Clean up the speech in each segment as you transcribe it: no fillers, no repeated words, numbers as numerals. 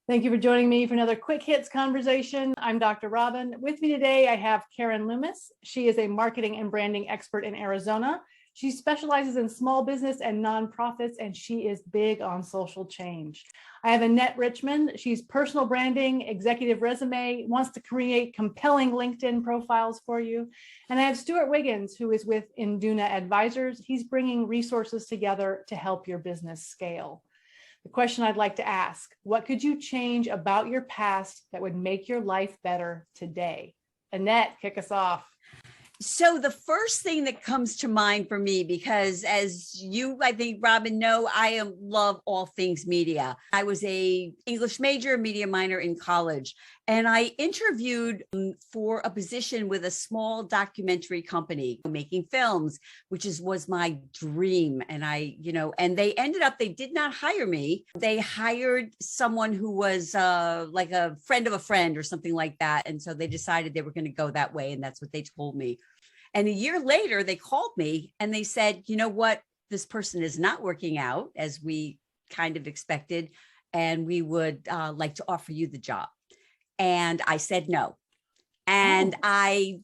Thank you for joining me for another Quick Hits conversation. I'm Dr. Robyn. With me today, I have Karen Loomis. She is a marketing and branding expert in Arizona. She specializes in small business and nonprofits, and she is big on social change. I have Annette Richmond. She's personal branding, executive resume, wants to create compelling LinkedIn profiles for you. And I have Stewart Wiggins, who is with Induna Advisors. He's bringing resources together to help your business scale. The question I'd like to ask, what could you change about your past that would make your life better today? Annette, kick us off. So the first thing that comes to mind for me, because as you, I think, Robyn, know, I love all things media. I was a English major, media minor in college, and I interviewed for a position with a small documentary company making films, which was my dream. And and they ended up, they did not hire me. They hired someone who was like a friend of a friend or something like that. And so they decided they were going to go that way. And that's what they told me. And a year later, they called me and they said, you know what, this person is not working out as we kind of expected, and we would like to offer you the job. And I said no. And I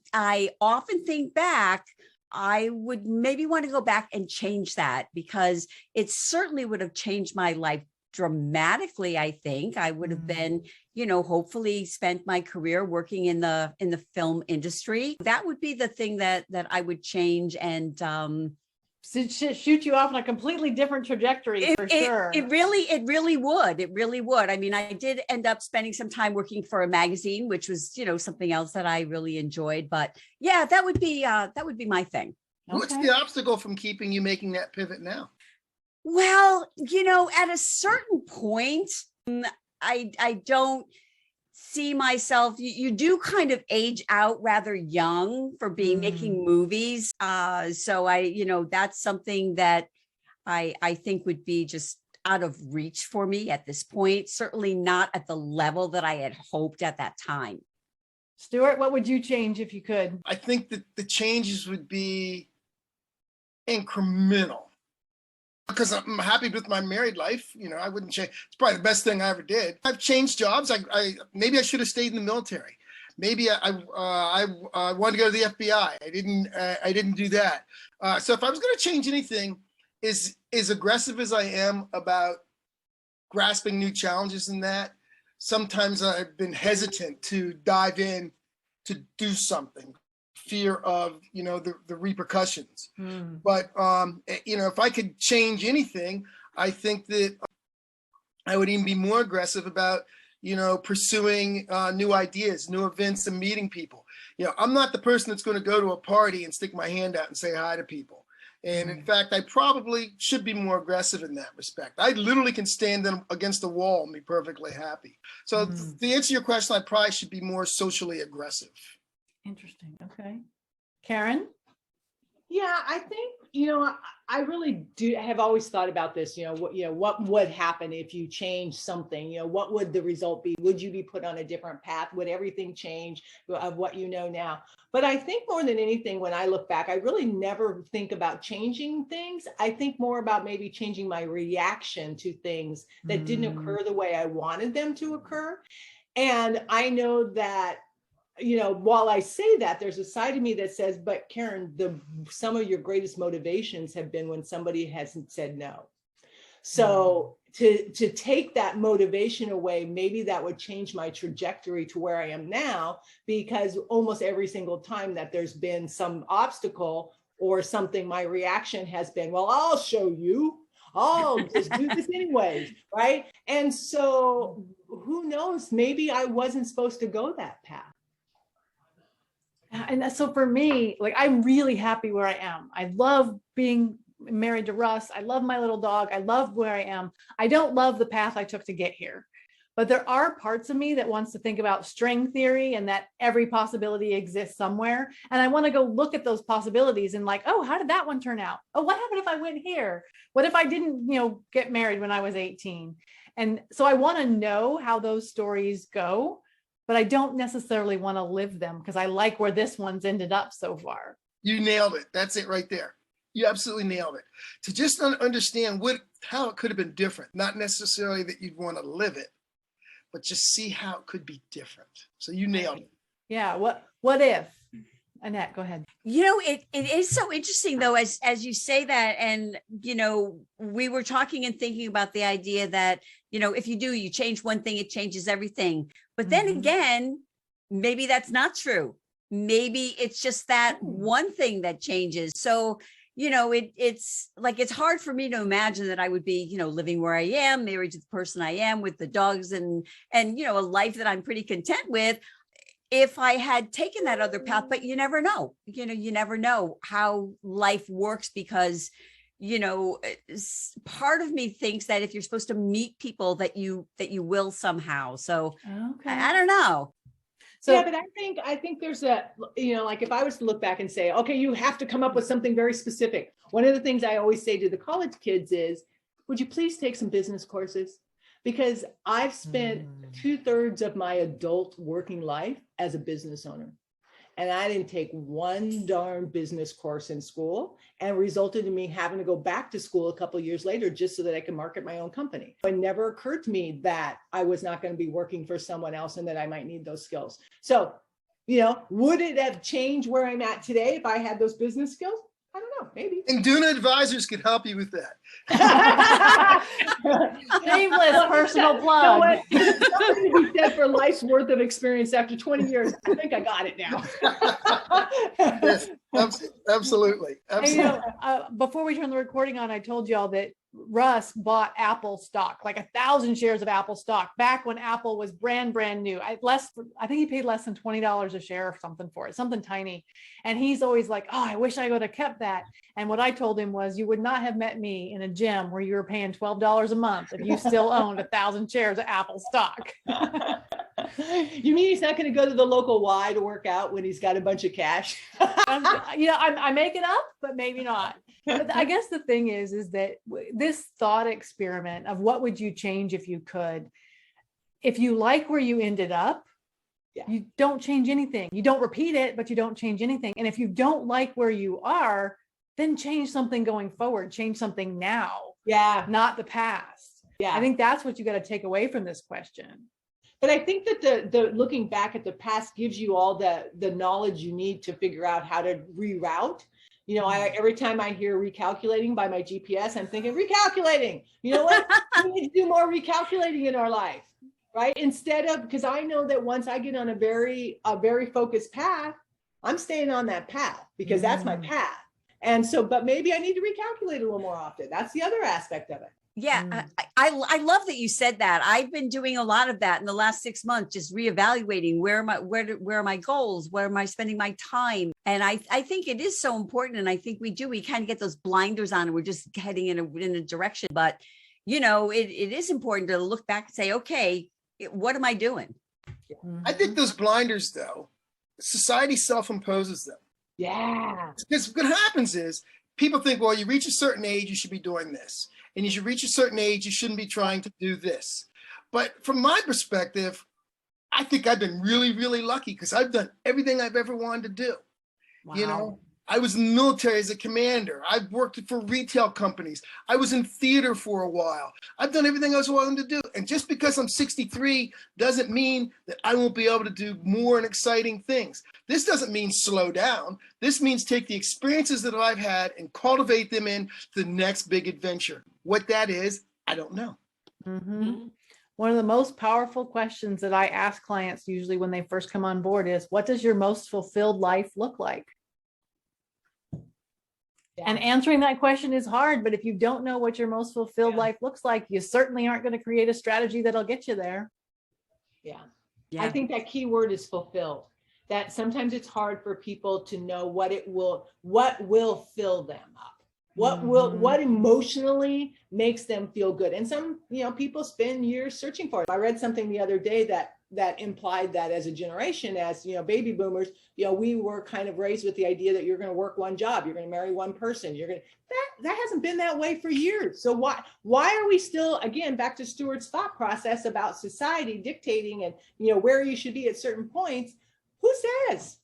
often think back, I would maybe want to go back and change that, because it certainly would have changed my life dramatically. I think I would have been, hopefully spent my career working in the film industry. That would be the thing that I would change and shoot you off on a completely different trajectory for sure. It really would. I mean, I did end up spending some time working for a magazine, which was, something else that I really enjoyed. But yeah, that would be my thing. Okay. What's the obstacle from keeping you making that pivot now? Well, at a certain point, I don't see myself. You do kind of age out rather young for being making movies. So that's something that I think would be just out of reach for me at this point. Certainly not at the level that I had hoped at that time. Stewart, what would you change if you could? I think that the changes would be incremental. Because I'm happy with my married life, I wouldn't change. It's probably the best thing I ever did. I've changed jobs. Maybe I should have stayed in the military. Maybe I wanted to go to the FBI. I didn't do that. So if I was going to change anything, as aggressive as I am about grasping new challenges in that, sometimes I've been hesitant to dive in to do something. Fear of the repercussions. But if I could change anything, I think that I would even be more aggressive about pursuing new ideas, new events, and meeting people. I'm not the person that's going to go to a party and stick my hand out and say hi to people. And in fact, I probably should be more aggressive in that respect. I literally can stand them against the wall and be perfectly happy. So to answer your question, I probably should be more socially aggressive. Interesting. Okay. Karen? Yeah, I think, I really have always thought about this, what would happen if you change something, what would the result be? Would you be put on a different path? Would everything change of what you know now? But I think more than anything, when I look back, I really never think about changing things. I think more about maybe changing my reaction to things that didn't occur the way I wanted them to occur. And I know that while I say that, there's a side of me that says, but Karen, some of your greatest motivations have been when somebody hasn't said no. So to take that motivation away, maybe that would change my trajectory to where I am now, because almost every single time that there's been some obstacle or something, my reaction has been, well, I'll show you. I'll just do this anyways, right? And so who knows, maybe I wasn't supposed to go that path. And so for me, I'm really happy where I am. I love being married to Russ. I love my little dog. I love where I am. I don't love the path I took to get here, but there are parts of me that wants to think about string theory and that every possibility exists somewhere. And I want to go look at those possibilities and oh, how did that one turn out? Oh, what happened if I went here? What if I didn't, get married when I was 18? And so I want to know how those stories go, but I don't necessarily want to live them because I like where this one's ended up so far. You nailed it. That's it right there. You absolutely nailed it. To just understand how it could have been different, not necessarily that you'd want to live it, but just see how it could be different. So you nailed it. Yeah. What if? Annette, go ahead. It is so interesting though, as you say that. And, we were talking and thinking about the idea that, if you change one thing, it changes everything. But then again, maybe that's not true. Maybe it's just that one thing that changes. So, it's like, it's hard for me to imagine that I would be, living where I am, married to the person I am, with the dogs and, a life that I'm pretty content with, if I had taken that other path. But you never know, you never know how life works, because, part of me thinks that if you're supposed to meet people that you will somehow. So I don't know. So, yeah, but I think there's a, like if I was to look back and say, okay, you have to come up with something very specific. One of the things I always say to the college kids is, would you please take some business courses? Because I've spent 2/3 of my adult working life as a business owner. And I didn't take one darn business course in school, and it resulted in me having to go back to school a couple of years later just so that I could market my own company. It never occurred to me that I was not going to be working for someone else and that I might need those skills. So, would it have changed where I'm at today if I had those business skills? I don't know, maybe. And Duna Advisors could help you with that. Shameless personal plug. Something to be said for life's worth of experience after 20 years. I think I got it now. Yes, absolutely. And, before we turn the recording on, I told y'all that Russ bought Apple stock, like 1,000 shares of Apple stock back when Apple was brand new. I think he paid less than $20 a share or something for it, something tiny. And he's always like, oh, I wish I would have kept that. And what I told him was, you would not have met me in a gym where you were paying $12 a month if you still owned 1,000 shares of Apple stock. You mean he's not going to go to the local Y to work out when he's got a bunch of cash? I make it up, but maybe not. But I guess the thing is that this thought experiment of what would you change if you could, if you like where you ended up, you don't change anything. You don't repeat it, but you don't change anything. And if you don't like where you are, then change something going forward, change something now. Yeah. Not the past. Yeah. I think that's what you got to take away from this question. But I think that the looking back at the past gives you all the knowledge you need to figure out how to reroute. Every time I hear recalculating by my GPS, I'm thinking recalculating. You know what? We need to do more recalculating in our life, right? Instead of, because I know that once I get on a very focused path, I'm staying on that path because that's my path. And so, but maybe I need to recalculate a little more often. That's the other aspect of it. Yeah, I love that you said that. I've been doing a lot of that in the last 6 months, just reevaluating where are my goals, where am I spending my time? And I think it is so important. And I think we kind of get those blinders on and we're just heading in a direction. But, it is important to look back and say, okay, what am I doing? I think those blinders, though, society self-imposes them. Yeah. Because what happens is people think, well, you reach a certain age, you should be doing this. And you should reach a certain age, you shouldn't be trying to do this. But from my perspective, I think I've been really, really lucky because I've done everything I've ever wanted to do. Wow. I was in the military as a commander. I've worked for retail companies. I was in theater for a while. I've done everything I was wanting to do. And just because I'm 63 doesn't mean that I won't be able to do more and exciting things. This doesn't mean slow down. This means take the experiences that I've had and cultivate them into the next big adventure. What that is, I don't know. Mm-hmm. One of the most powerful questions that I ask clients usually when they first come on board is, what does your most fulfilled life look like? Yeah. And answering that question is hard, but if you don't know what your most fulfilled life looks like, you certainly aren't going to create a strategy that'll get you there. Yeah. I think that key word is fulfilled. That sometimes it's hard for people to know what will fill them up. What emotionally makes them feel good. And some, people spend years searching for it. I read something the other day that implied that as a generation, as baby boomers, we were kind of raised with the idea that you're going to work one job, you're going to marry one person, that hasn't been that way for years. So why are we still, again, back to Stewart's thought process about society dictating and where you should be at certain points? Who says?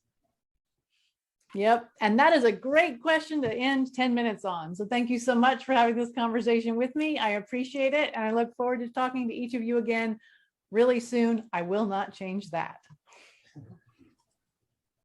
Yep. And that is a great question to end 10 minutes on. So thank you so much for having this conversation with me. I appreciate it. And I look forward to talking to each of you again really soon. I will not change that.